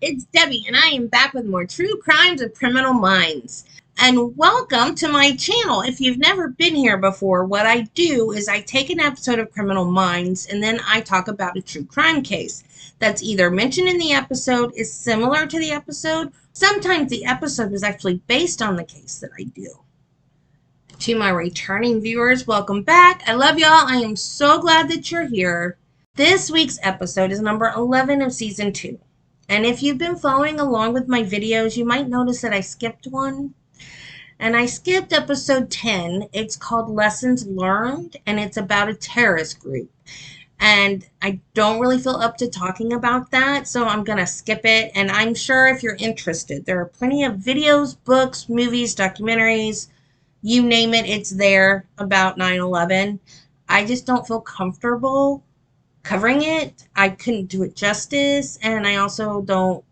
it's Debbie, and I am back with more True Crimes of Criminal Minds. And welcome to my channel. If you've never been here before, what I do is I take an episode of Criminal Minds, and then I talk about a true crime case that's either mentioned in the episode, is similar to the episode. Sometimes the episode is actually based on the case that I do. To my returning viewers, welcome back. I love y'all. I am so glad that you're here. This week's episode is number 11 of season 2. And if you've been following along with my videos, you might notice that I skipped one. And I skipped episode 10. It's called Lessons Learned, and it's about a terrorist group. And I don't really feel up to talking about that, so I'm going to skip it. And I'm sure if you're interested, there are plenty of videos, books, movies, documentaries, you name it, it's there about 9/11. I just don't feel comfortable covering it. I couldn't do it justice, and I also don't,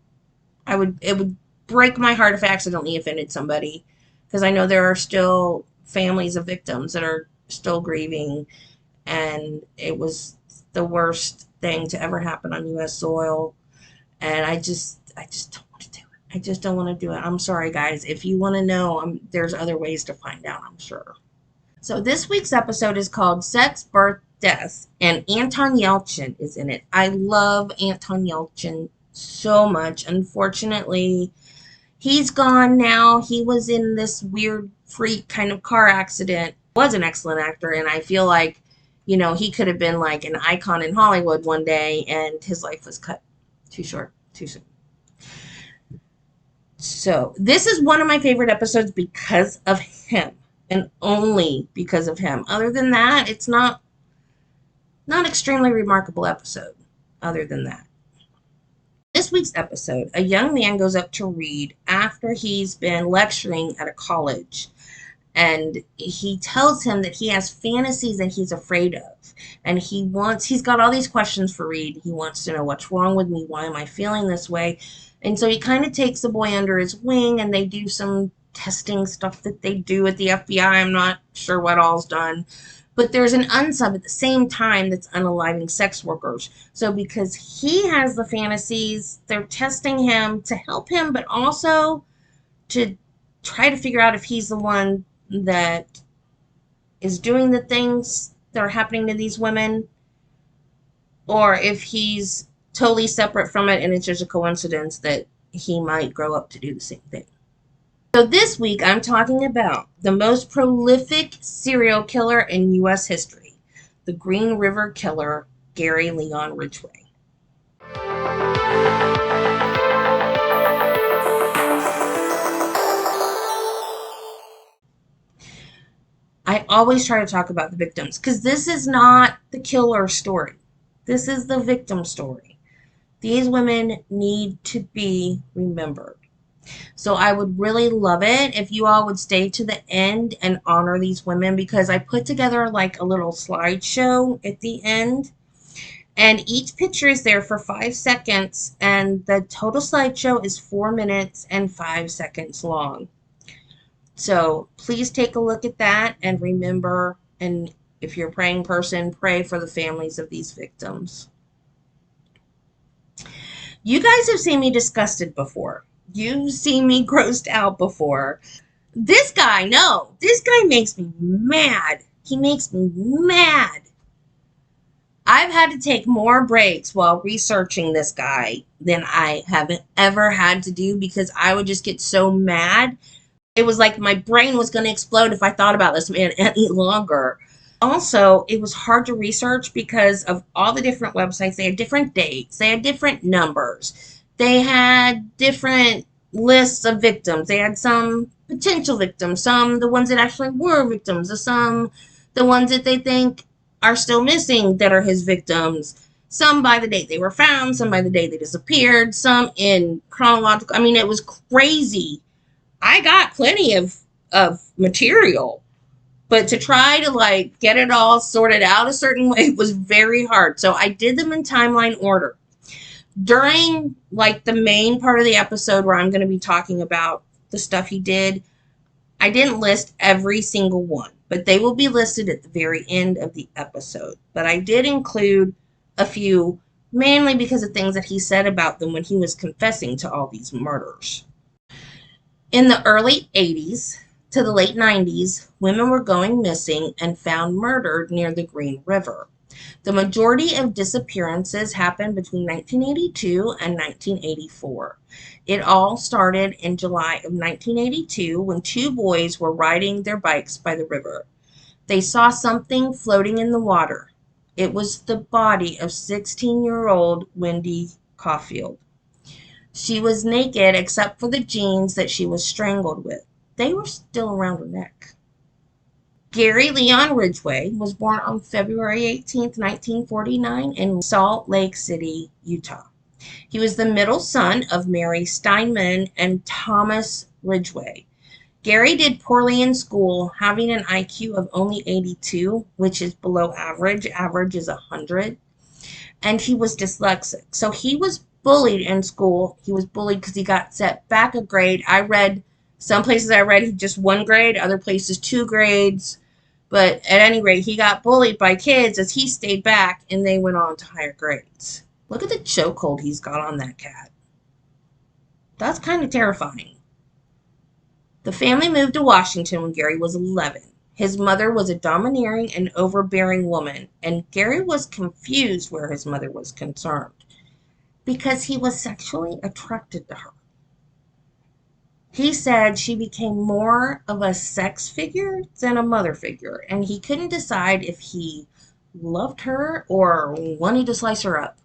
it would break my heart if I accidentally offended somebody, because I know there are still families of victims that are still grieving, and it was the worst thing to ever happen on U.S. soil, and I just don't want to do it. I just don't want to do it. I'm sorry, guys. If you want to know, there's other ways to find out, I'm sure. So this week's episode is called Sex, Birth, Death, and Anton Yelchin is in it. I love Anton Yelchin so much. Unfortunately, he's gone now. He was in this weird freak kind of car accident. Was an excellent actor, and I feel like, you know, he could have been like an icon in Hollywood one day, and his life was cut too short, too soon. So this is one of my favorite episodes because of him, and only because of him. Other than that, it's not extremely remarkable episode, other than that. This week's episode, a young man goes up to Reed after he's been lecturing at a college, and he tells him that he has fantasies that he's afraid of, and he's got all these questions for Reed. He wants to know, what's wrong with me? Why am I feeling this way? And so he kind of takes the boy under his wing, and they do some testing stuff that they do at the FBI. I'm not sure what all's done. But there's an unsub at the same time that's unaliving sex workers. So because he has the fantasies, they're testing him to help him, but also to try to figure out if he's the one that is doing the things that are happening to these women, or if he's totally separate from it and it's just a coincidence that he might grow up to do the same thing. So this week, I'm talking about the most prolific serial killer in U.S. history, the Green River Killer, Gary Leon Ridgway. I always try to talk about the victims, because this is not the killer story. This is the victim story. These women need to be remembered. So I would really love it if you all would stay to the end and honor these women, because I put together like a little slideshow at the end, and each picture is there for 5 seconds, and the total slideshow is 4 minutes and 5 seconds long. So please take a look at that and remember, and if you're a praying person, pray for the families of these victims. You guys have seen me disgusted before. You've seen me grossed out before. This guy makes me mad. He makes me mad. I've had to take more breaks while researching this guy than I have ever had to do, because I would just get so mad. It was like my brain was going to explode if I thought about this man any longer. Also, it was hard to research because of all the different websites. They had different dates. They had different numbers. They had different lists of victims. They had some potential victims, some the ones that actually were victims, some the ones that they think are still missing that are his victims, some by the date they were found, some by the date they disappeared, some in chronological. I mean, it was crazy. I got plenty of material, but to try to like get it all sorted out a certain way was very hard. So I did them in timeline order. During like the main part of the episode where I'm going to be talking about the stuff he did, I didn't list every single one, but they will be listed at the very end of the episode. But I did include a few mainly because of things that he said about them when he was confessing to all these murders. In the early 80s to the late 90s, women were going missing and found murdered near the Green River. The majority of disappearances happened between 1982 and 1984. It all started in July of 1982 when two boys were riding their bikes by the river. They saw something floating in the water. It was the body of 16-year-old Wendy Caulfield. She was naked except for the jeans that she was strangled with. They were still around her neck. Gary Leon Ridgway was born on February 18, 1949 in Salt Lake City, Utah. He was the middle son of Mary Steinman and Thomas Ridgway. Gary did poorly in school, having an IQ of only 82, which is below average. Average is 100. And he was dyslexic. So he was bullied in school. He was bullied because he got set back a grade. Some places I read just 1 grade, other places 2 grades. But at any rate, he got bullied by kids as he stayed back and they went on to higher grades. Look at the chokehold he's got on that cat. That's kind of terrifying. The family moved to Washington when Gary was 11. His mother was a domineering and overbearing woman, and Gary was confused where his mother was concerned because he was sexually attracted to her. He said she became more of a sex figure than a mother figure, and he couldn't decide if he loved her or wanted to slice her up.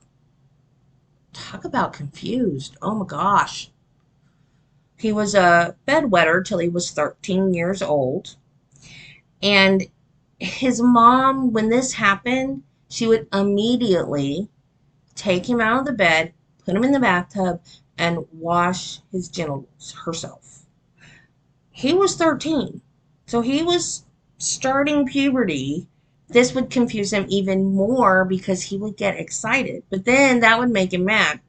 Talk about confused. Oh my gosh. He was a bedwetter till he was 13 years old. And his mom, when this happened, she would immediately take him out of the bed, put him in the bathtub, and wash his genitals herself. He was 13, so he was starting puberty. This would confuse him even more because he would get excited, but then that would make him mad.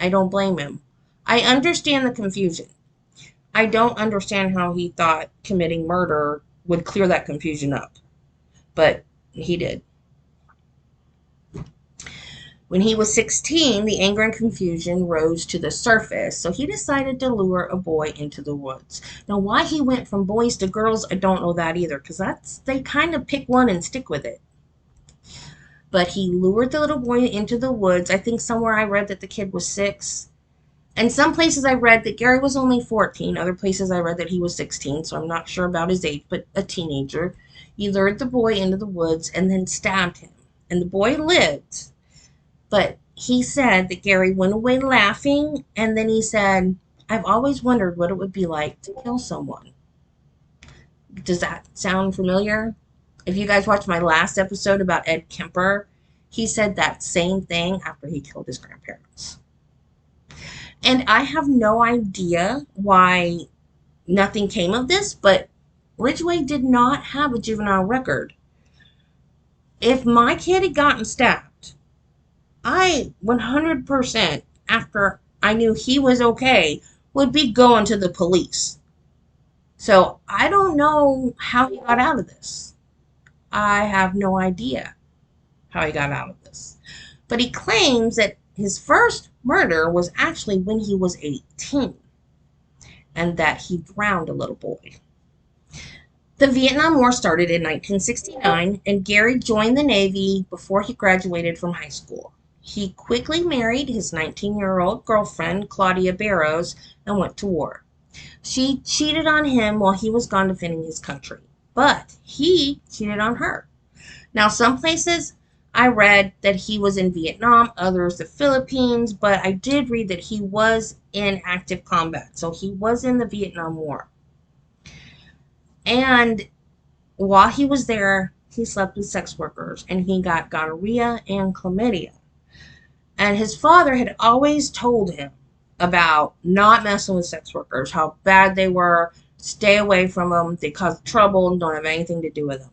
I don't blame him. I understand the confusion. I don't understand how he thought committing murder would clear that confusion up, but he did. When he was 16, the anger and confusion rose to the surface, so he decided to lure a boy into the woods. Now, why he went from boys to girls, I don't know that either, because they kind of pick one and stick with it. But he lured the little boy into the woods. I think somewhere I read that the kid was 6. And some places I read that Gary was only 14. Other places I read that he was 16, so I'm not sure about his age, but a teenager. He lured the boy into the woods and then stabbed him. And the boy lived. But he said that Gary went away laughing, and then he said, I've always wondered what it would be like to kill someone. Does that sound familiar? If you guys watched my last episode about Ed Kemper, he said that same thing after he killed his grandparents. And I have no idea why nothing came of this, but Ridgway did not have a juvenile record. If my kid had gotten stabbed, I 100%, after I knew he was okay, would be going to the police. So I don't know how he got out of this. I have no idea how he got out of this. But he claims that his first murder was actually when he was 18 and that he drowned a little boy. The Vietnam War started in 1969 and Gary joined the Navy before he graduated from high school. He quickly married his 19-year-old girlfriend, Claudia Barrows, and went to war. She cheated on him while he was gone defending his country, but he cheated on her. Now, some places I read that he was in Vietnam, others the Philippines, but I did read that he was in active combat, so he was in the Vietnam War. And while he was there, he slept with sex workers, and he got gonorrhea and chlamydia. And his father had always told him about not messing with sex workers, how bad they were, stay away from them, they cause trouble, and don't have anything to do with them.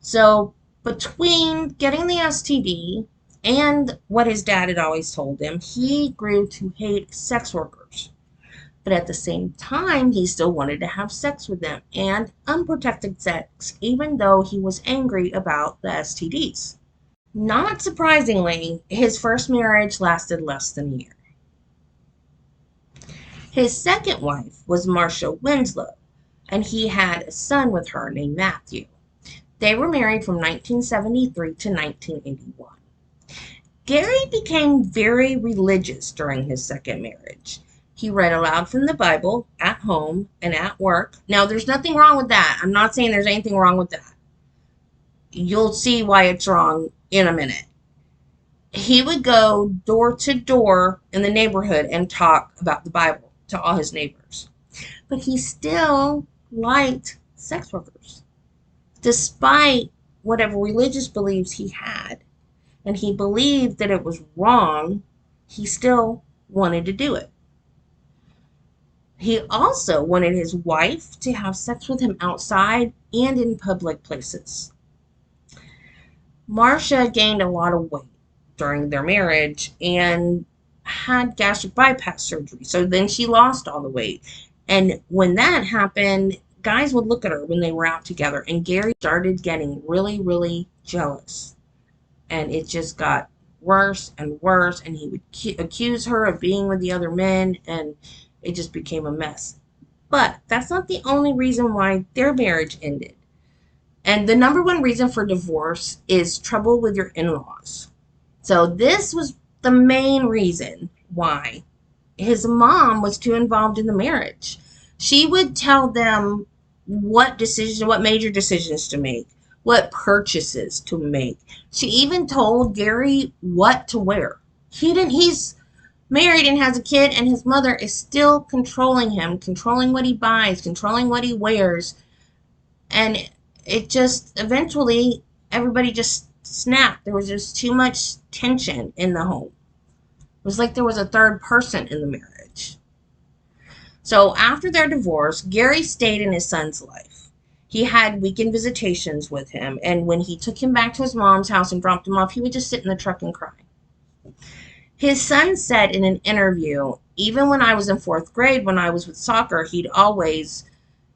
So between getting the STD and what his dad had always told him, he grew to hate sex workers. But at the same time, he still wanted to have sex with them, and unprotected sex, even though he was angry about the STDs. Not surprisingly, his first marriage lasted less than a year. His second wife was Marcia Winslow, and he had a son with her named Matthew. They were married from 1973 to 1981. Gary became very religious during his second marriage. He read aloud from the Bible at home and at work. Now, there's nothing wrong with that. I'm not saying there's anything wrong with that. You'll see why it's wrong in a minute. He would go door to door in the neighborhood and talk about the Bible to all his neighbors. But he still liked sex workers, despite whatever religious beliefs he had. And he believed that it was wrong, he still wanted to do it. He also wanted his wife to have sex with him outside and in public places. Marcia gained a lot of weight during their marriage and had gastric bypass surgery. So then she lost all the weight. And when that happened, guys would look at her when they were out together, and Gary started getting really, really jealous. And it just got worse and worse, and he would accuse her of being with the other men, and it just became a mess. But that's not the only reason why their marriage ended. And the number one reason for divorce is trouble with your in-laws. So this was the main reason why his mom was too involved in the marriage. She would tell them what major decisions to make, what purchases to make. She even told Gary what to wear. He's married and has a kid, and his mother is still controlling him, controlling what he buys, controlling what he wears. And it just eventually everybody just snapped. There was just too much tension in the home. It was like there was a third person in the marriage. So after their divorce, Gary stayed in his son's life. He had weekend visitations with him, and when he took him back to his mom's house and dropped him off, he would just sit in the truck and cry. His son said in an interview, even when I was in fourth grade, when I was with soccer, he'd always,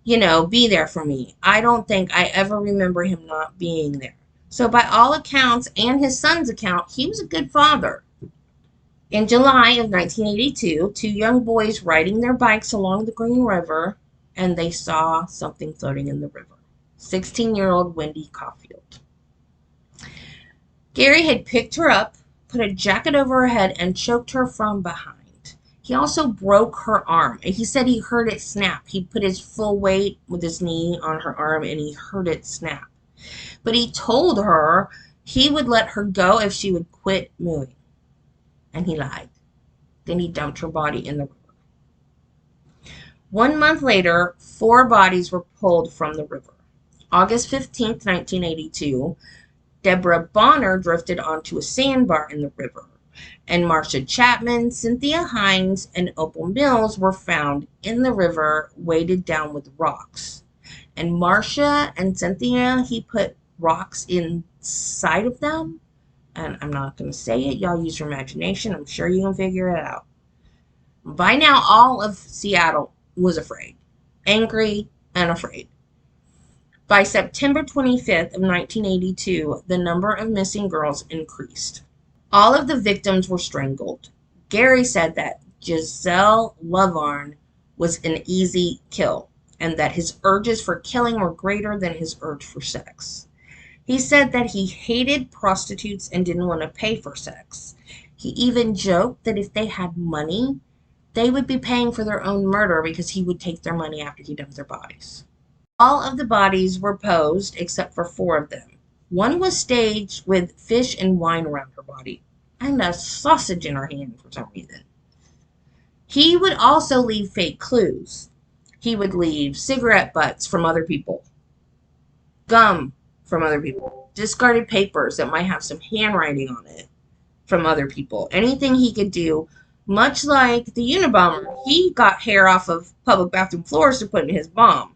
be there for me. I don't think I ever remember him not being there. So by all accounts and his son's account, he was a good father. In July of 1982, two young boys riding their bikes along the Green River, and they saw something floating in the river. 16-year-old Wendy Caulfield. Gary had picked her up, put a jacket over her head, and choked her from behind. He also broke her arm, and he said he heard it snap. He put his full weight with his knee on her arm, and he heard it snap. But he told her he would let her go if she would quit moving. And he lied. Then he dumped her body in the river. 1 month later, 4 bodies were pulled from the river. August 15th, 1982, Deborah Bonner drifted onto a sandbar in the river, and Marcia Chapman, Cynthia Hines, and Opal Mills were found in the river, weighted down with rocks. And Marcia and Cynthia, he put rocks inside of them. And I'm not going to say it. Y'all use your imagination. I'm sure you can figure it out. By now, all of Seattle was afraid. Angry and afraid. By September 25th of 1982, the number of missing girls increased. All of the victims were strangled. Gary said that Giselle Lavarne was an easy kill, and that his urges for killing were greater than his urge for sex. He said that he hated prostitutes and didn't want to pay for sex. He even joked that if they had money, they would be paying for their own murder because he would take their money after he dumped their bodies. All of the bodies were posed except for 4 of them. One was staged with fish and wine around her body and a sausage in her hand for some reason. He would also leave fake clues. He would leave cigarette butts from other people, gum from other people, discarded papers that might have some handwriting on it from other people. Anything he could do, much like the Unabomber. He got hair off of public bathroom floors to put in his bomb.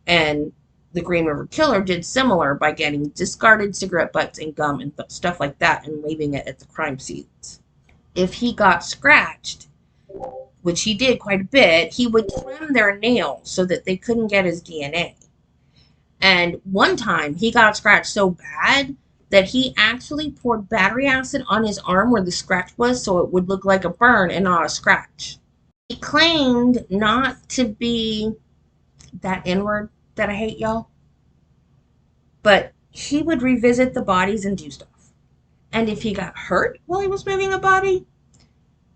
And the Green River Killer did similar by getting discarded cigarette butts and gum and stuff like that and leaving it at the crime scenes. If he got scratched, which he did quite a bit, he would trim their nails so that they couldn't get his DNA. And one time he got scratched so bad that he actually poured battery acid on his arm where the scratch was so it would look like a burn and not a scratch. He claimed not to be that N-word that I hate, y'all, but he would revisit the bodies and do stuff. And if he got hurt while he was moving a body,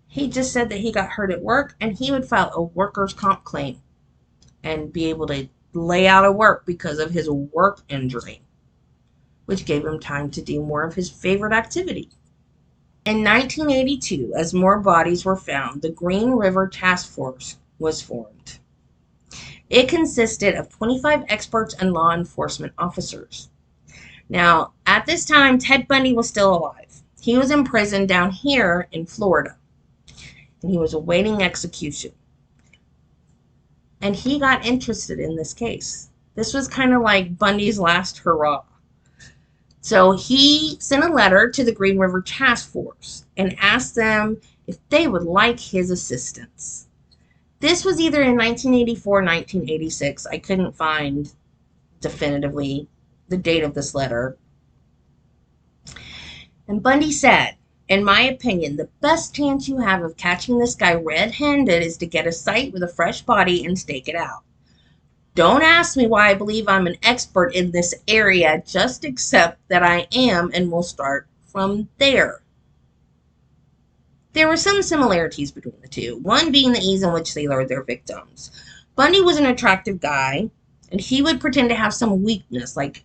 he just said that he got hurt at work and he would file a workers' comp claim and be able to lay out of work because of his work injury, which gave him time to do more of his favorite activity. In 1982, as more bodies were found, the Green River Task Force was formed. It consisted of 25 experts and law enforcement officers. Now, at this time, Ted Bundy was still alive. He was in prison down here in Florida, and he was awaiting execution. And he got interested in this case. This was kind of like Bundy's last hurrah. So he sent a letter to the Green River Task Force and asked them if they would like his assistance. This was either in 1984 or 1986. I couldn't find definitively the date of this letter. And Bundy said, in my opinion, the best chance you have of catching this guy red-handed is to get a site with a fresh body and stake it out. Don't ask me why I believe I'm an expert in this area, just accept that I am and we'll start from there. There were some similarities between the two, one being the ease in which they lured their victims. Bundy was an attractive guy, and he would pretend to have some weakness, like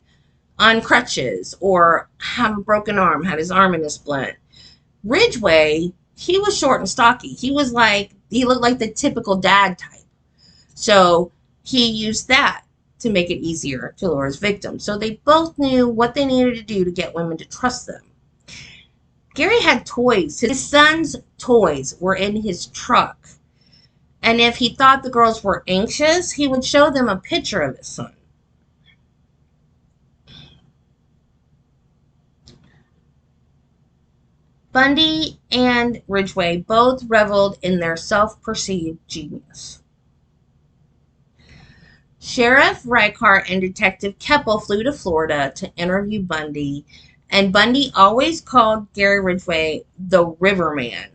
on crutches or have a broken arm, had his arm in a splint. Ridgway, he was short and stocky. He looked like the typical dad type. So he used that to make it easier to lure his victims. So they both knew what they needed to do to get women to trust them. Gary had toys. His son's toys were in his truck. And if he thought the girls were anxious, he would show them a picture of his son. Bundy and Ridgway both reveled in their self-perceived genius. Sheriff Reichardt and Detective Keppel flew to Florida to interview Bundy, and Bundy always called Gary Ridgway the Riverman.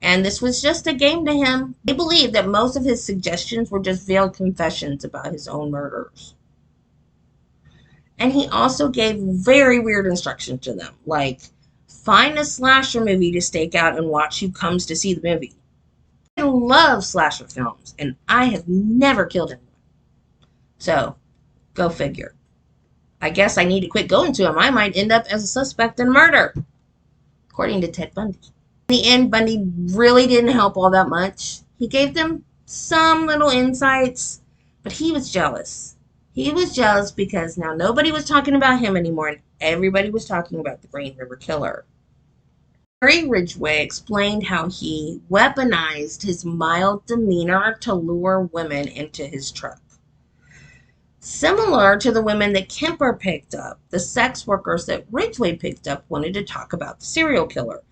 And this was just a game to him. He believed that most of his suggestions were just veiled confessions about his own murders. And he also gave very weird instructions to them, like, find a slasher movie to stake out and watch who comes to see the movie. I love slasher films, and I have never killed anyone. So, go figure. I guess I need to quit going to him. I might end up as a suspect in murder, according to Ted Bundy. In the end, Bundy really didn't help all that much. He gave them some little insights, but he was jealous. He was jealous because now nobody was talking about him anymore, and everybody was talking about the Green River Killer. Gary Ridgway explained how he weaponized his mild demeanor to lure women into his truck. Similar to the women that Kemper picked up, the sex workers that Ridgway picked up wanted to talk about the serial killer.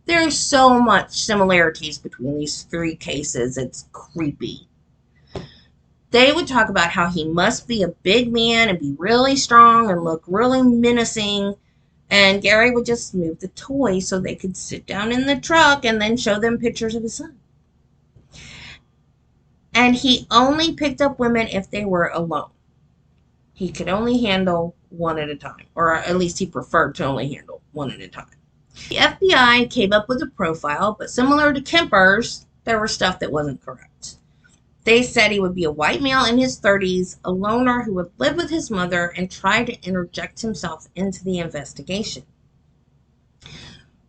There are so much similarities between these three cases, it's creepy. They would talk about how he must be a big man and be really strong and look really menacing, and Gary would just move the toy so they could sit down in the truck and then show them pictures of his son. And he only picked up women if they were alone. He could only handle one at a time, or at least he preferred to only handle one at a time. The FBI came up with a profile, but similar to Kemper's, there was stuff that wasn't correct. They said he would be a white male in his 30s, a loner who would live with his mother and try to interject himself into the investigation.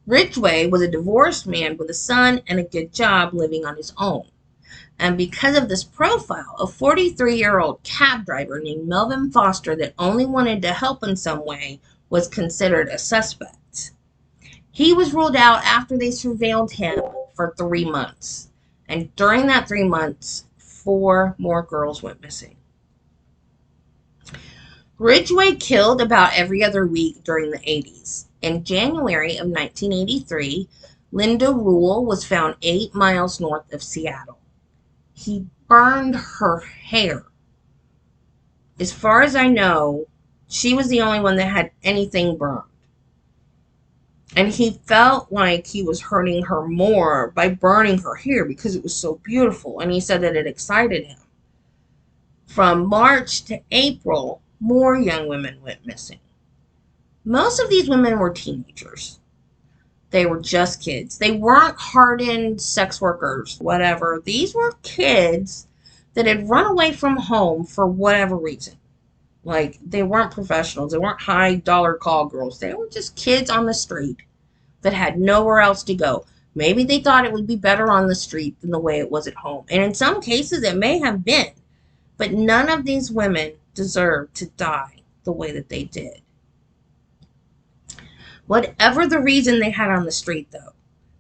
Ridgway was a divorced man with a son and a good job living on his own. And because of this profile, a 43-year-old cab driver named Melvin Foster that only wanted to help in some way was considered a suspect. He was ruled out after they surveilled him for 3 months. And during that 3 months, 4 more girls went missing. Ridgway killed about every other week during the 80s. In January of 1983, Linda Rule was found 8 miles north of Seattle. He burned her hair. As far as I know, she was the only one that had anything burned. And he felt like he was hurting her more by burning her hair because it was so beautiful. And he said that it excited him. From March to April, more young women went missing. Most of these women were teenagers. They were just kids. They weren't hardened sex workers, whatever. These were kids that had run away from home for whatever reason. Like, they weren't professionals. They weren't high dollar call girls. They were just kids on the street that had nowhere else to go. Maybe they thought it would be better on the street than the way it was at home. And in some cases, it may have been. But none of these women deserved to die the way that they did. Whatever the reason they had on the street, though,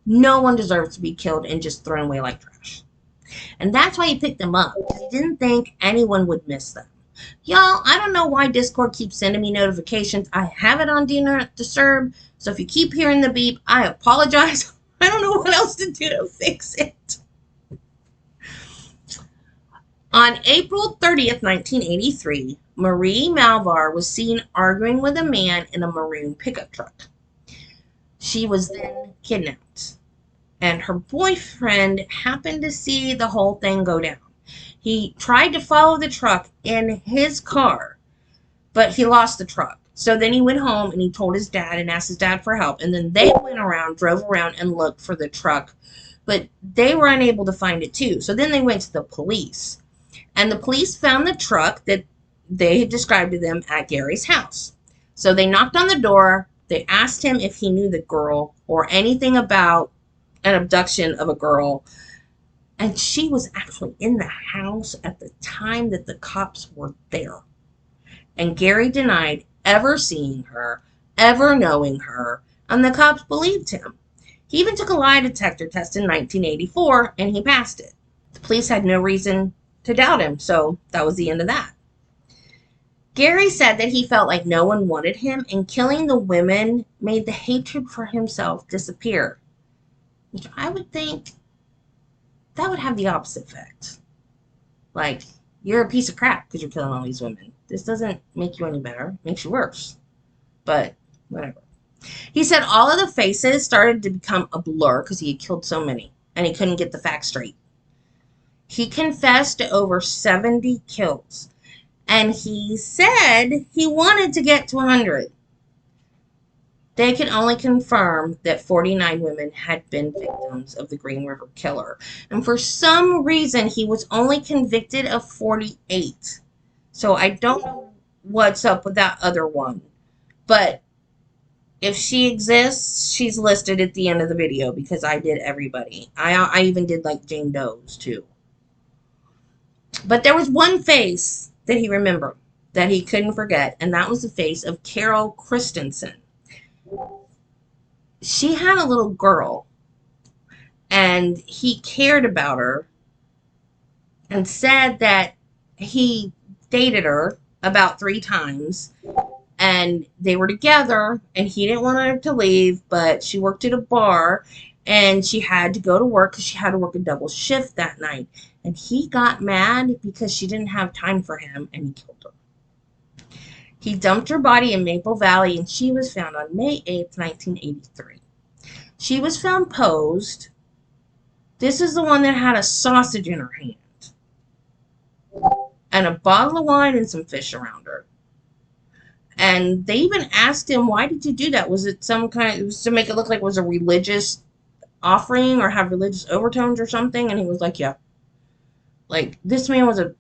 no one deserves to be killed and just thrown away like trash. And that's why he picked them up, because he didn't think anyone would miss them. Y'all, I don't know why Discord keeps sending me notifications. I have it on Do Not Disturb, so if you keep hearing the beep, I apologize. I don't know what else to do to fix it. On April 30th, 1983, Marie Malvar was seen arguing with a man in a maroon pickup truck. She was then kidnapped, and her boyfriend happened to see the whole thing go down. He tried to follow the truck in his car, but he lost the truck. So then he went home and he told his dad and asked his dad for help. And then they drove around and looked for the truck, but they were unable to find it too. So then they went to the police, and the police found the truck that they had described to them at Gary's house. So they knocked on the door. They asked him if he knew the girl or anything about an abduction of a girl. And she was actually in the house at the time that the cops were there. And Gary denied ever seeing her, ever knowing her, and the cops believed him. He even took a lie detector test in 1984, and he passed it. The police had no reason to doubt him, so that was the end of that. Gary said that he felt like no one wanted him, and killing the women made the hatred for himself disappear. Which I would think that would have the opposite effect. Like, you're a piece of crap because you're killing all these women. This doesn't make you any better. It makes you worse. But, whatever. He said all of the faces started to become a blur because he had killed so many, and he couldn't get the facts straight. He confessed to over 70 kills, and he said he wanted to get to 100. They could only confirm that 49 women had been victims of the Green River Killer. And for some reason, he was only convicted of 48. So I don't know what's up with that other one. But if she exists, she's listed at the end of the video because I did everybody. I even did like Jane Doe's too. But there was one face that he remembered that he couldn't forget, and that was the face of Carol Christensen. She had a little girl, and he cared about her and said that he dated her about 3 times, and they were together, and he didn't want her to leave, but she worked at a bar, and she had to go to work because she had to work a double shift that night, and he got mad because she didn't have time for him, and he killed her. He dumped her body in Maple Valley, and she was found on May 8th, 1983. She was found posed. This is the one that had a sausage in her hand and a bottle of wine and some fish around her. And they even asked him, why did you do that? Was it some kind, it was to make it look like it was a religious offering or have religious overtones or something? And he was like, yeah. Like, this man was a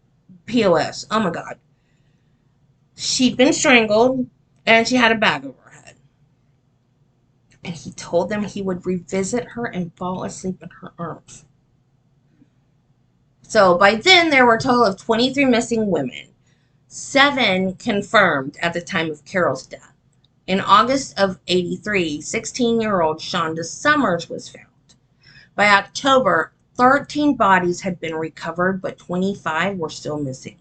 POS. Oh my God. She'd been strangled, and she had a bag over her head. And he told them he would revisit her and fall asleep in her arms. So by then, there were a total of 23 missing women. 7 confirmed at the time of Carol's death. In August of 83, 16-year-old Shonda Summers was found. By October, 13 bodies had been recovered, but 25 were still missing.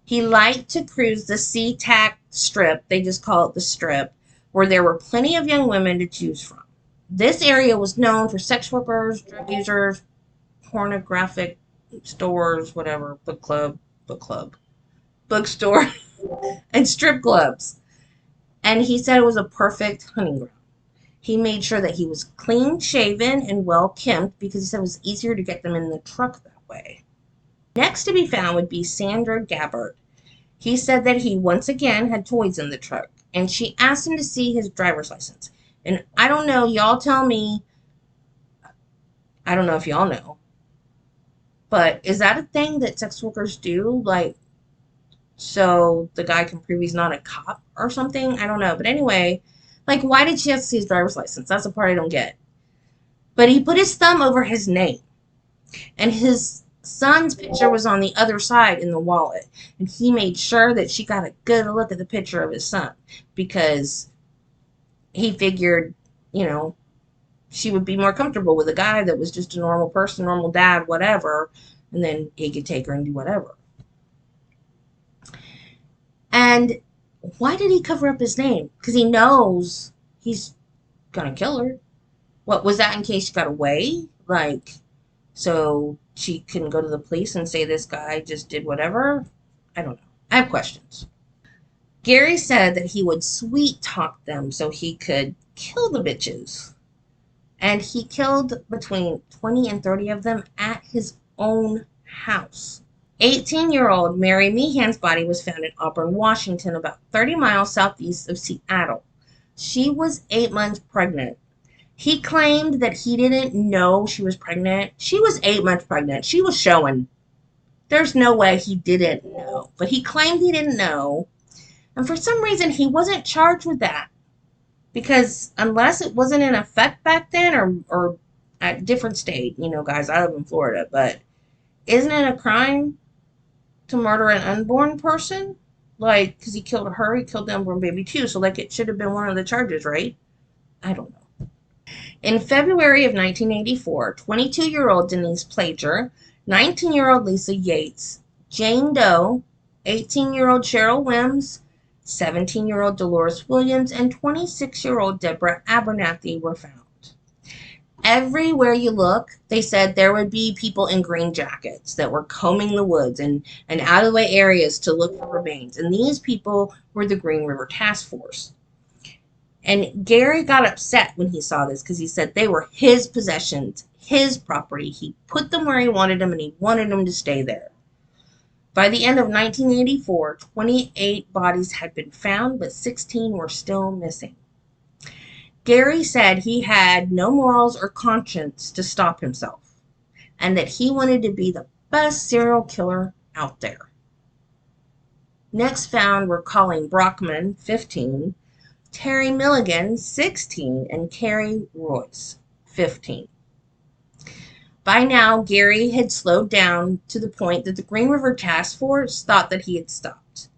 He liked to cruise the SeaTac Strip, they just call it the Strip, where there were plenty of young women to choose from. This area was known for sex workers, drug users, pornographic stores, whatever, bookstore, and strip clubs. And he said it was a perfect hunting ground. He made sure that he was clean shaven and well kempt because he said it was easier to get them in the truck that way. Next to be found would be Sandra Gabbard. He said that he once again had toys in the truck, and she asked him to see his driver's license. And I don't know, y'all tell me, I don't know if y'all know, but is that a thing that sex workers do? Like, so the guy can prove he's not a cop or something? I don't know. But anyway, like, why did she have to see his driver's license? That's the part I don't get. But he put his thumb over his name, and his son's picture was on the other side in the wallet. And he made sure that she got a good look at the picture of his son because he figured, you know, she would be more comfortable with a guy that was just a normal person, normal dad, whatever, and then he could take her and do whatever. And why did he cover up his name? Because he knows he's gonna kill her. What was that, in case she got away? Like, so she couldn't go to the police and say this guy just did whatever? I don't know. I have questions. Gary said that he would sweet talk them so he could kill the bitches. And he killed between 20 and 30 of them at his own house. 18-year-old Mary Meehan's body was found in Auburn, Washington, about 30 miles southeast of Seattle. She was 8 months pregnant. He claimed that he didn't know she was pregnant. She was 8 months pregnant. She was showing. There's no way he didn't know. But he claimed he didn't know. And for some reason, he wasn't charged with that. Because unless it wasn't in effect back then, or at a different state, you know, guys, I live in Florida, but isn't it a crime to murder an unborn person? Like, because he killed her, he killed the unborn baby too. So, like, it should have been one of the charges, right? I don't know. In February of 1984, 22-year-old Denise Plager, 19-year-old Lisa Yates, Jane Doe, 18-year-old Cheryl Wims, 17-year-old Dolores Williams, and 26-year-old Deborah Abernathy were found. Everywhere you look, they said there would be people in green jackets that were combing the woods and out-of-the-way areas to look for remains. And these people were the Green River Task Force. And Gary got upset when he saw this because he said they were his possessions, his property. He put them where he wanted them, and he wanted them to stay there. By the end of 1984, 28 bodies had been found, but 16 were still missing. Gary said he had no morals or conscience to stop himself, and that he wanted to be the best serial killer out there. Next found were Colleen Brockman, 15, Terry Milligan, 16, and Carrie Royce, 15. By now, Gary had slowed down to the point that the Green River Task Force thought that he had stopped.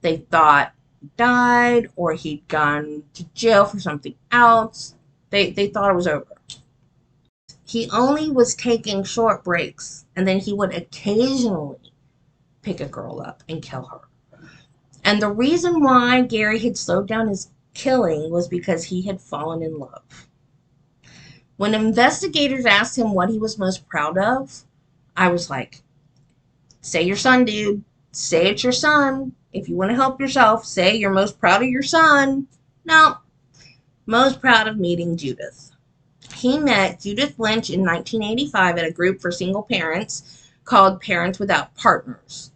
They thought he died or he'd gone to jail for something else. They thought it was over. He only was taking short breaks, and then he would occasionally pick a girl up and kill her. And the reason why Gary had slowed down his killing was because he had fallen in love. When investigators asked him what he was most proud of, I was like, say your son, dude. Say it's your son. If you want to help yourself, say you're most proud of your son. No, most proud of meeting Judith. He met Judith Lynch in 1985 at a group for single parents called Parents Without Partners.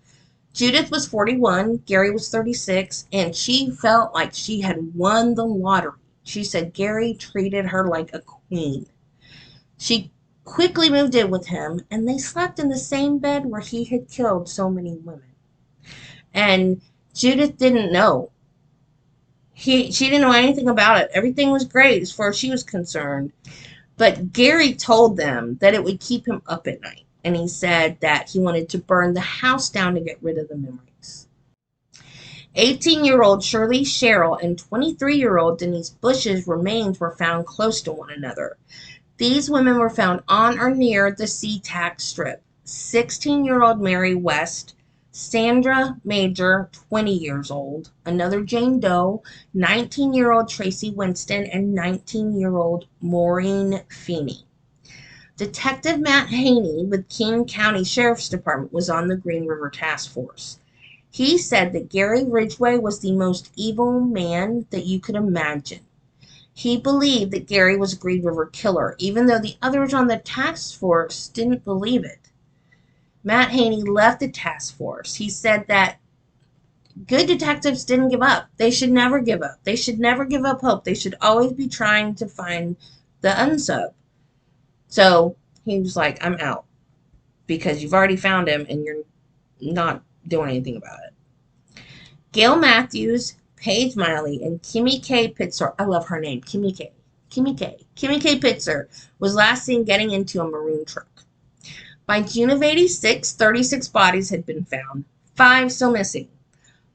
Judith was 41, Gary was 36, and she felt like she had won the lottery. She said Gary treated her like a queen. She quickly moved in with him, and they slept in the same bed where he had killed so many women. And Judith didn't know. She didn't know anything about it. Everything was great as far as she was concerned. But Gary told them that it would keep him up at night. And he said that he wanted to burn the house down to get rid of the memories. 18-year-old Shirley Sherrill and 23-year-old Denise Bush's remains were found close to one another. These women were found on or near the SeaTac Strip. 16-year-old Mary West, Sandra Major, 20 years old, another Jane Doe, 19-year-old Tracy Winston, and 19-year-old Maureen Feeney. Detective Matt Haney with King County Sheriff's Department was on the Green River Task Force. He said that Gary Ridgway was the most evil man that you could imagine. He believed that Gary was a Green River killer, even though the others on the task force didn't believe it. Matt Haney left the task force. He said that good detectives didn't give up. They should never give up. They should never give up hope. They should always be trying to find the unsub. So he was like, I'm out because you've already found him and you're not doing anything about it. Gail Matthews, Paige Miley, and Kimmy K. Pitzer, I love her name, Kimmy K. Kimmy K. Pitzer was last seen getting into a maroon truck. By June of 86, 36 bodies had been found, 5 still missing.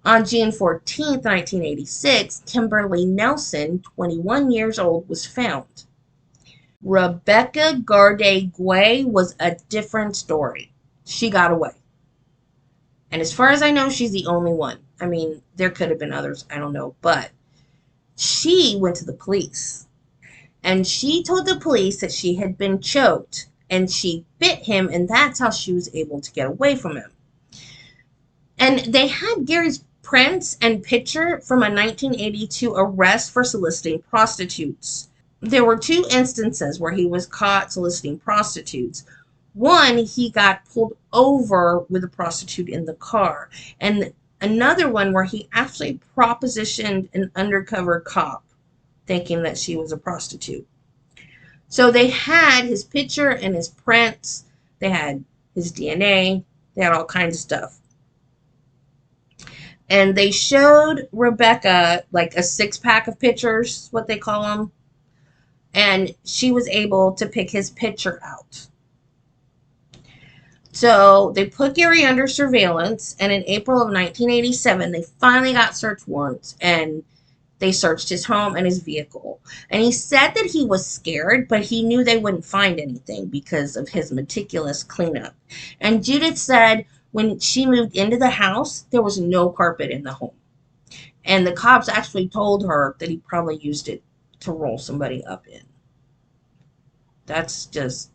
On June 14, 1986, Kimberly Nelson, 21 years old, was found. Rebecca Gardé-Guay was a different story. She got away. And as far as I know, she's the only one. I mean, there could have been others, I don't know. But she went to the police. And she told the police that she had been choked. And she bit him, and that's how she was able to get away from him. And they had Gary's prints and picture from a 1982 arrest for soliciting prostitutes. There were 2 instances where he was caught soliciting prostitutes. One, he got pulled over with a prostitute in the car. And another one where he actually propositioned an undercover cop thinking that she was a prostitute. So they had his picture and his prints. They had his DNA. They had all kinds of stuff. And they showed Rebecca like a 6-pack of pictures, what they call them. And she was able to pick his picture out. So they put Gary under surveillance. And in April of 1987, they finally got search warrants. And they searched his home and his vehicle. And he said that he was scared, but he knew they wouldn't find anything because of his meticulous cleanup. And Judith said when she moved into the house, there was no carpet in the home. And the cops actually told her that he probably used it to roll somebody up in. That's just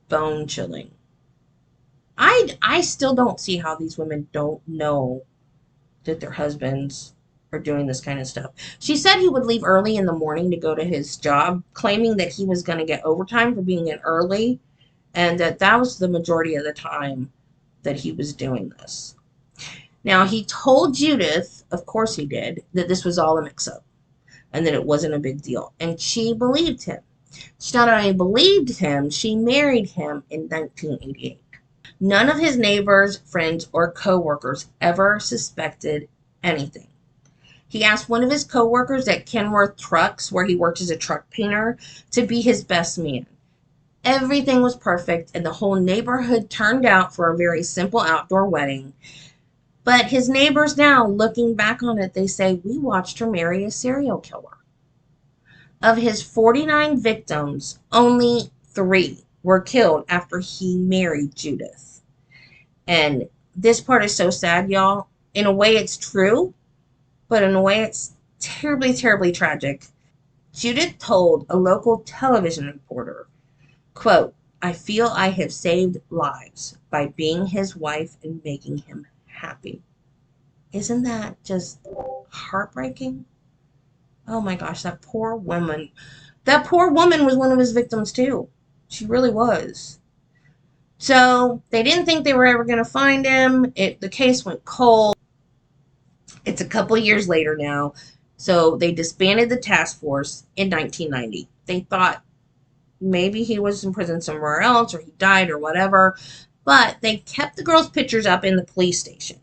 bone chilling. I still don't see how these women don't know that their husbands are doing this kind of stuff. She said he would leave early in the morning to go to his job, claiming that he was going to get overtime for being in early, and that was the majority of the time that he was doing this. Now, he told Judith, of course he did, that this was all a mix-up and that it wasn't a big deal. And she believed him. She not only believed him, she married him in 1988. None of his neighbors, friends, or co-workers ever suspected anything. He asked one of his co-workers at Kenworth Trucks, where he worked as a truck painter, to be his best man. Everything was perfect, and the whole neighborhood turned out for a very simple outdoor wedding. But his neighbors now, looking back on it, they say, we watched her marry a serial killer. Of his 49 victims, only 3 were killed after he married Judith. And this part is so sad, y'all. In a way, it's true. But in a way, it's terribly, terribly tragic. Judith told a local television reporter, quote, I feel I have saved lives by being his wife and making him happy. Isn't that just heartbreaking? Oh my gosh, that poor woman. That poor woman was one of his victims too. She really was. So they didn't think they were ever going to find him. The case went cold. It's a couple years later now. So they disbanded the task force in 1990. They thought maybe he was in prison somewhere else or he died or whatever. But they kept the girls' pictures up in the police station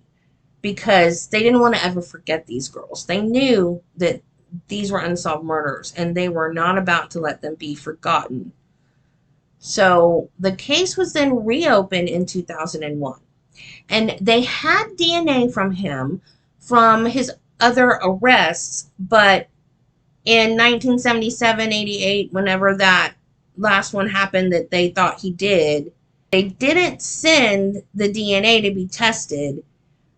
because they didn't want to ever forget these girls. They knew that these were unsolved murders and they were not about to let them be forgotten. So the case was then reopened in 2001. And they had DNA from him from his other arrests, but in 1977, 88, whenever that last one happened that they thought he did, they didn't send the DNA to be tested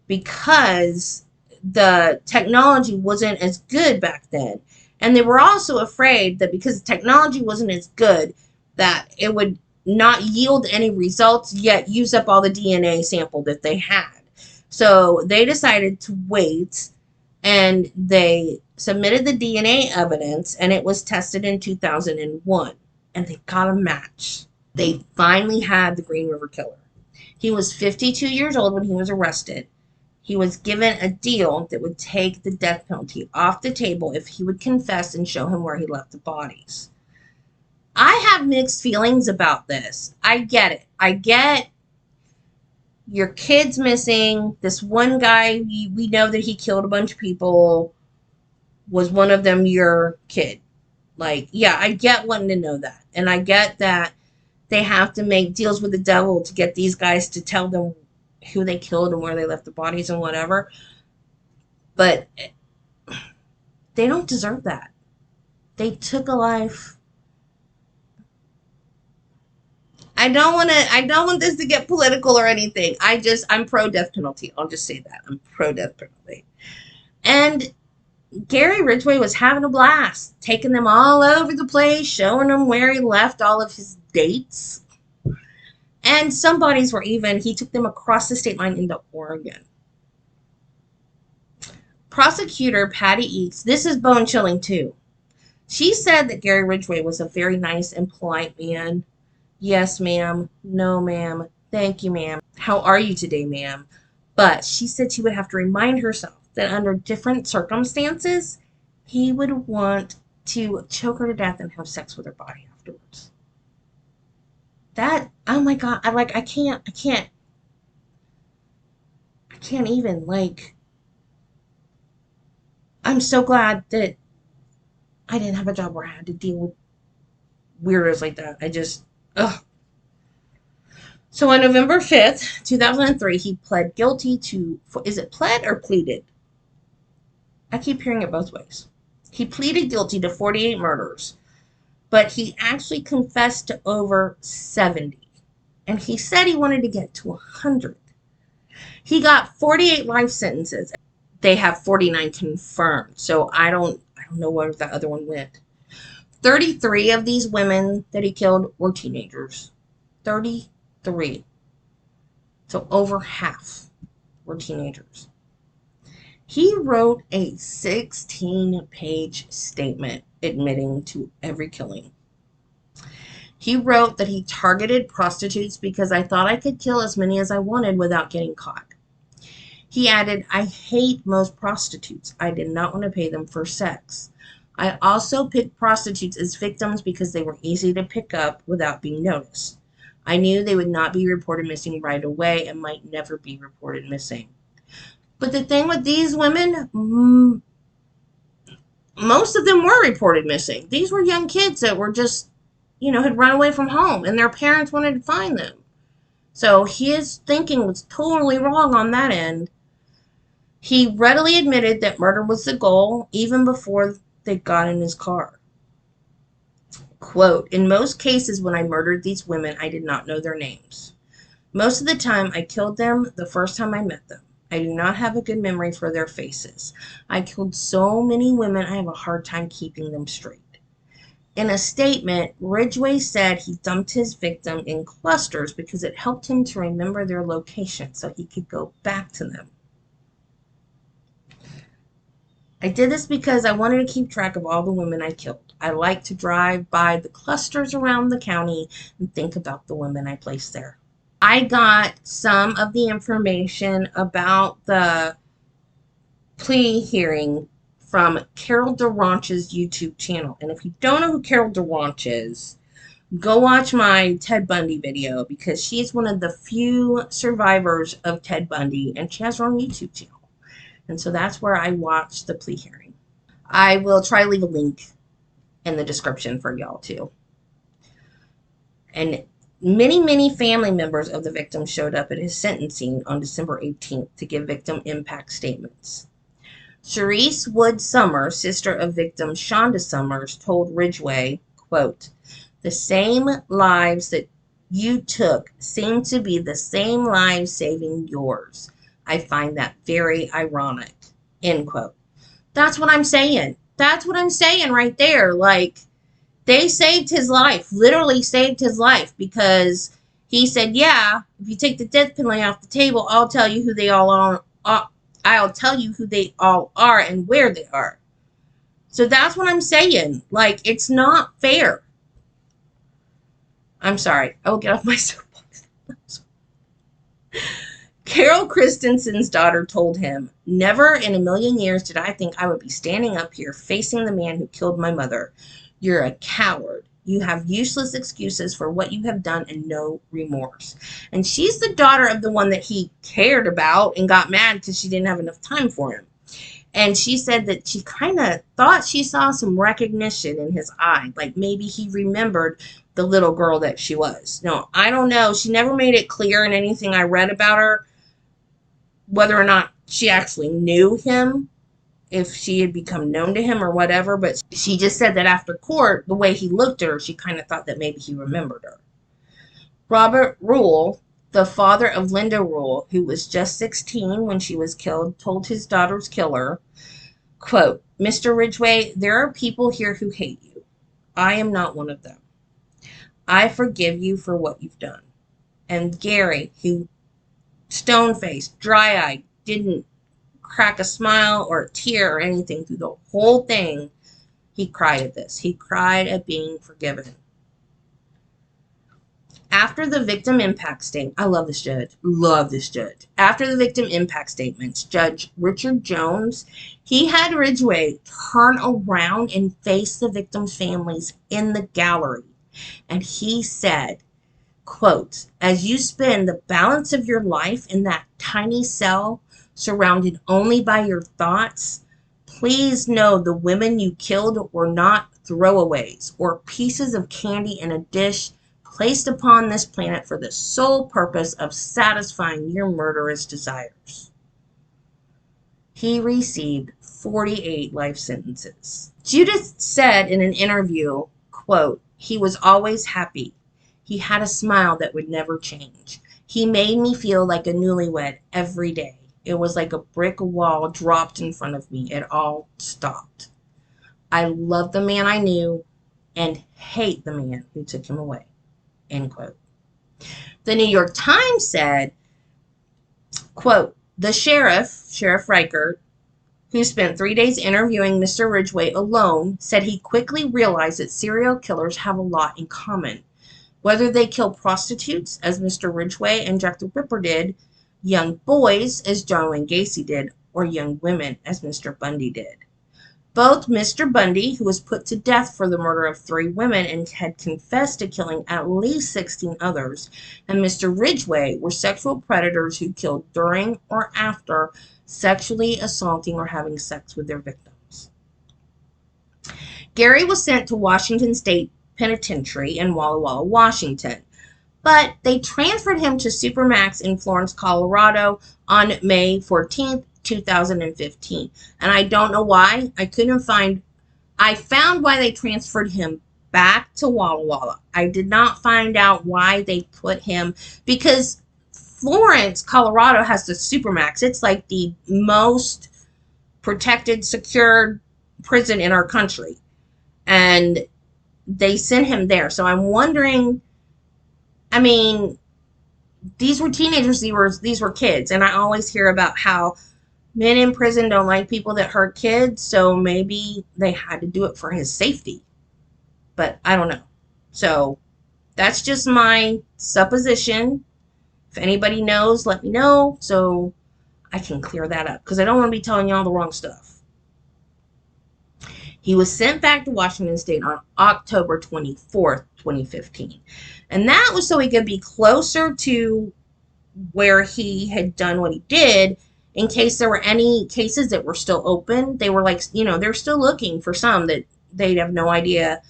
because the technology wasn't as good back then. And they were also afraid that because the technology wasn't as good, that it would not yield any results, yet use up all the DNA sample that they had. So they decided to wait And they submitted the DNA evidence, and it was tested in 2001. And they got a match. They finally had the Green River Killer. He was 52 years old when he was arrested. He was given a deal that would take the death penalty off the table if he would confess and show him where he left the bodies. I have mixed feelings about this. I get it. I get your kid's missing. This one guy, we know that he killed a bunch of people. Was one of them your kid? Like, yeah, I get wanting to know that. And I get that they have to make deals with the devil to get these guys to tell them who they killed and where they left the bodies and whatever. But they don't deserve that. They took a life. I don't want this to get political or anything. I'm pro death penalty. I'll just say that. I'm pro death penalty. And Gary Ridgway was having a blast, taking them all over the place, showing them where he left all of his dates. And some bodies were even, he took them across the state line into Oregon. Prosecutor Patty Eakes, this is bone chilling too. She said that Gary Ridgway was a very nice and polite man. Yes, ma'am. No, ma'am. Thank you, ma'am. How are you today, ma'am? But she said she would have to remind herself that under different circumstances, he would want to choke her to death and have sex with her body afterwards. That, oh my God, I can't even, like, I'm so glad that I didn't have a job where I had to deal with weirdos like that. Ugh. So on November 5th, 2003, he pled guilty to, is it pled or pleaded? I keep hearing it both ways. He pleaded guilty to 48 murders, but he actually confessed to over 70. And he said he wanted to get to 100. He got 48 life sentences. They have 49 confirmed. So I don't know where the other one went. 33 of these women that he killed were teenagers. 33. So over half were teenagers. He wrote a 16-page statement admitting to every killing. He wrote that he targeted prostitutes because I thought I could kill as many as I wanted without getting caught. He added, I hate most prostitutes. I did not want to pay them for sex. I also picked prostitutes as victims because they were easy to pick up without being noticed. I knew they would not be reported missing right away and might never be reported missing. But the thing with these women, most of them were reported missing. These were young kids that were just, had run away from home and their parents wanted to find them. So his thinking was totally wrong on that end. He readily admitted that murder was the goal even before they got in his car. Quote, in most cases when I murdered these women, I did not know their names. Most of the time, I killed them the first time I met them. I do not have a good memory for their faces. I killed so many women, I have a hard time keeping them straight. In a statement, Ridgway said he dumped his victim in clusters because it helped him to remember their location so he could go back to them. I did this because I wanted to keep track of all the women I killed. I like to drive by the clusters around the county and think about the women I placed there. I got some of the information about the plea hearing from Carol DeRonch's YouTube channel. And if you don't know who Carol DeRonch is, go watch my Ted Bundy video because she's one of the few survivors of Ted Bundy and she has her own YouTube channel. And so that's where I watched the plea hearing. I will try to leave a link in the description for y'all too. And many family members of the victim showed up at his sentencing on December 18th to give victim impact statements. Cherise Wood Summers, sister of victim Shonda Summers, told Ridgway, quote, the same lives that you took seem to be the same lives saving yours. I find that very ironic, end quote. That's what I'm saying. That's what I'm saying right there. Like, they saved his life, literally saved his life because he said, yeah, if you take the death penalty off the table, I'll tell you who they all are. I'll tell you who they all are and where they are. So that's what I'm saying. Like, it's not fair. I'm sorry. I will get off my soapbox. Carol Christensen's daughter told him, "Never in a million years did I think I would be standing up here facing the man who killed my mother. You're a coward. You have useless excuses for what you have done and no remorse." And she's the daughter of the one that he cared about and got mad because she didn't have enough time for him. And she said that she kind of thought she saw some recognition in his eye, like maybe he remembered the little girl that she was. No, I don't know. She never made it clear in anything I read about her whether or not she actually knew him, if she had become known to him or whatever, but she just said that after court, the way he looked at her, she kind of thought that maybe he remembered her. Robert Rule, the father of Linda Rule, who was just 16 when she was killed, told his daughter's killer, quote, "Mr. Ridgway, there are people here who hate you. I am not one of them. I forgive you for what you've done." And Gary, who stone-faced, dry-eyed, didn't crack a smile or a tear or anything through the whole thing, he cried at this. He cried at being forgiven. After the victim impact statement, I love this judge. Love this judge. After the victim impact statements, Judge Richard Jones, he had Ridgway turn around and face the victims' families in the gallery. And he said, quote, "As you spend the balance of your life in that tiny cell, surrounded only by your thoughts, please know the women you killed were not throwaways or pieces of candy in a dish placed upon this planet for the sole purpose of satisfying your murderous desires." He received 48 life sentences. Judith said in an interview, quote, "He was always happy. He had a smile that would never change. He made me feel like a newlywed every day. It was like a brick wall dropped in front of me. It all stopped. I love the man I knew and hate the man who took him away." End quote. The New York Times said, quote, "The Sheriff Reichert, who spent 3 days interviewing Mr. Ridgway alone, said he quickly realized that serial killers have a lot in common. Whether they kill prostitutes, as Mr. Ridgway and Jack the Ripper did, young boys, as John Wayne Gacy did, or young women, as Mr. Bundy did. Both Mr. Bundy, who was put to death for the murder of 3 women and had confessed to killing at least 16 others, and Mr. Ridgway were sexual predators who killed during or after sexually assaulting or having sex with their victims." Gary was sent to Washington State Penitentiary in Walla Walla, Washington, but they transferred him to Supermax in Florence, Colorado on May 14th, 2015. And I don't know why. I found why they transferred him back to Walla Walla. I did not find out why they put him, because Florence, Colorado has the Supermax. It's like the most protected, secured prison in our country. And they sent him there. So I'm wondering, I mean, these were teenagers, these were kids, and I always hear about how men in prison don't like people that hurt kids, so maybe they had to do it for his safety. But I don't know. So that's just my supposition. If anybody knows, let me know so I can clear that up, because I don't want to be telling y'all the wrong stuff. He was sent back to Washington State on October 24th, 2015. And that was so he could be closer to where he had done what he did, in case there were any cases that were still open. They were like, they're still looking for some that they'd have no idea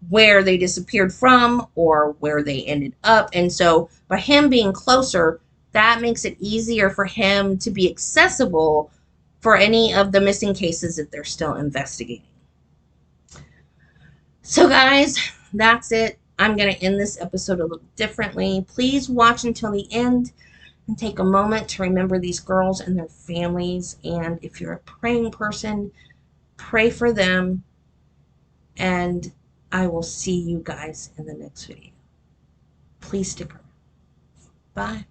where they disappeared from or where they ended up. And so by him being closer, that makes it easier for him to be accessible for any of the missing cases that they're still investigating. So guys, that's it. I'm going to end this episode a little differently. Please watch until the end and take a moment to remember these girls and their families. And if you're a praying person, pray for them. And I will see you guys in the next video. Please stick around. Bye.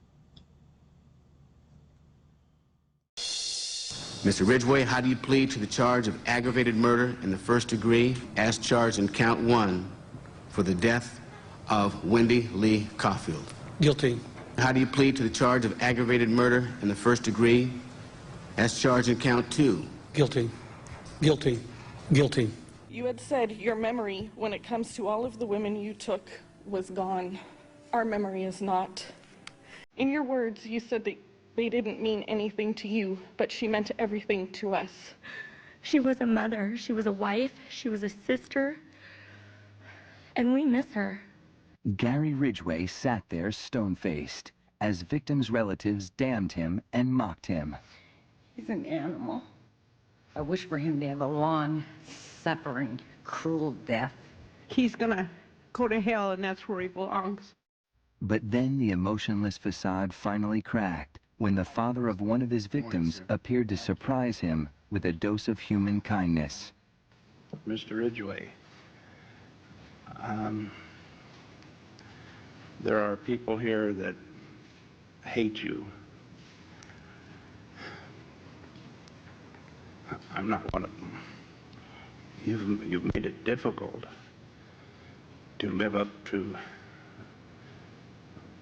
Mr. Ridgway, how do you plead to the charge of aggravated murder in the first degree as charged in count 1 for the death of Wendy Lee Caulfield? Guilty. How do you plead to the charge of aggravated murder in the first degree as charged in count 2? Guilty. Guilty. Guilty. You had said your memory, when it comes to all of the women you took, was gone. Our memory is not. In your words, you said that they didn't mean anything to you, but she meant everything to us. She was a mother, she was a wife, she was a sister, and we miss her. Gary Ridgway sat there stone-faced as victims' relatives damned him and mocked him. He's an animal. I wish for him to have a long, suffering, cruel death. He's gonna go to hell, and that's where he belongs. But then the emotionless facade finally cracked when the father of one of his victims appeared to surprise him with a dose of human kindness. Mr. Ridgway, there are people here that hate you. I'm not one of them. You've made it difficult to live up to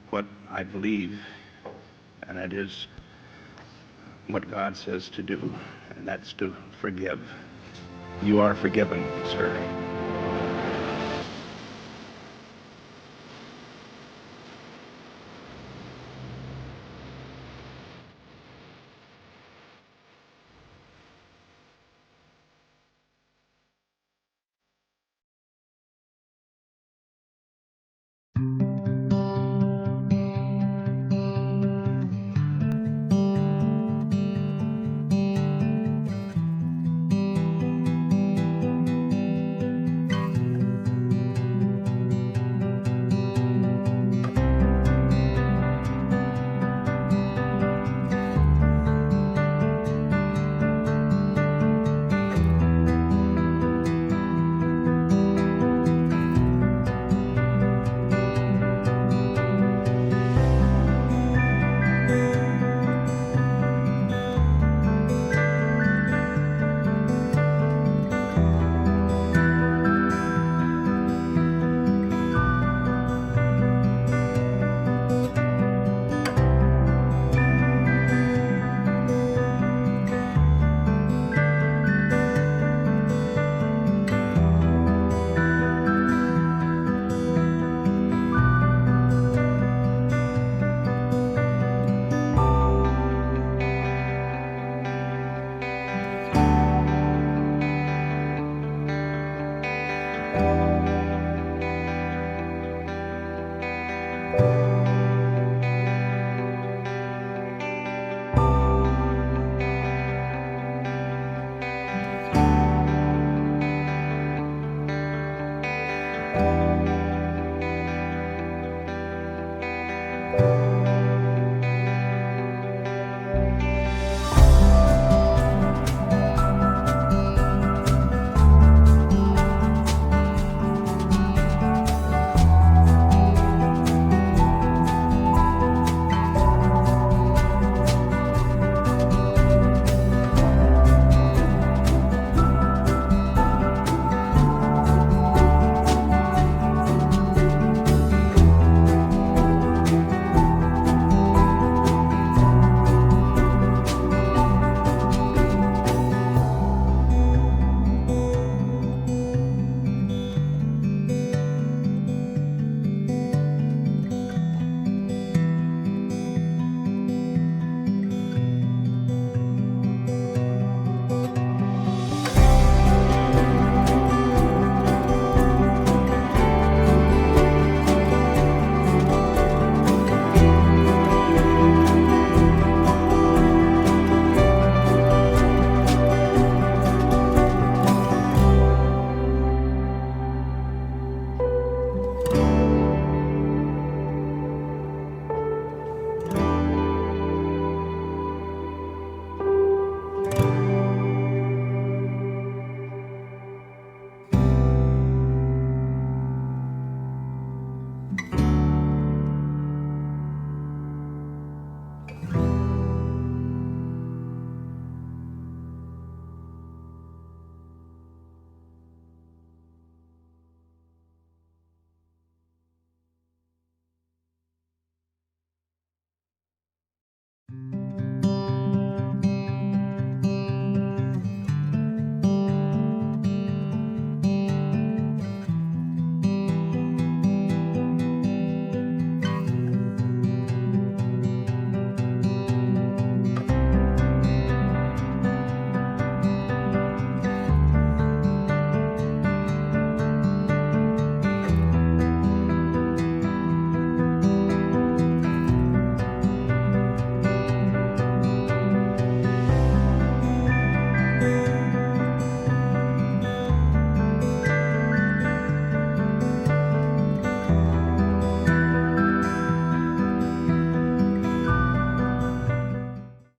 what I believe, and that is what God says to do, and that's to forgive. You are forgiven, sir.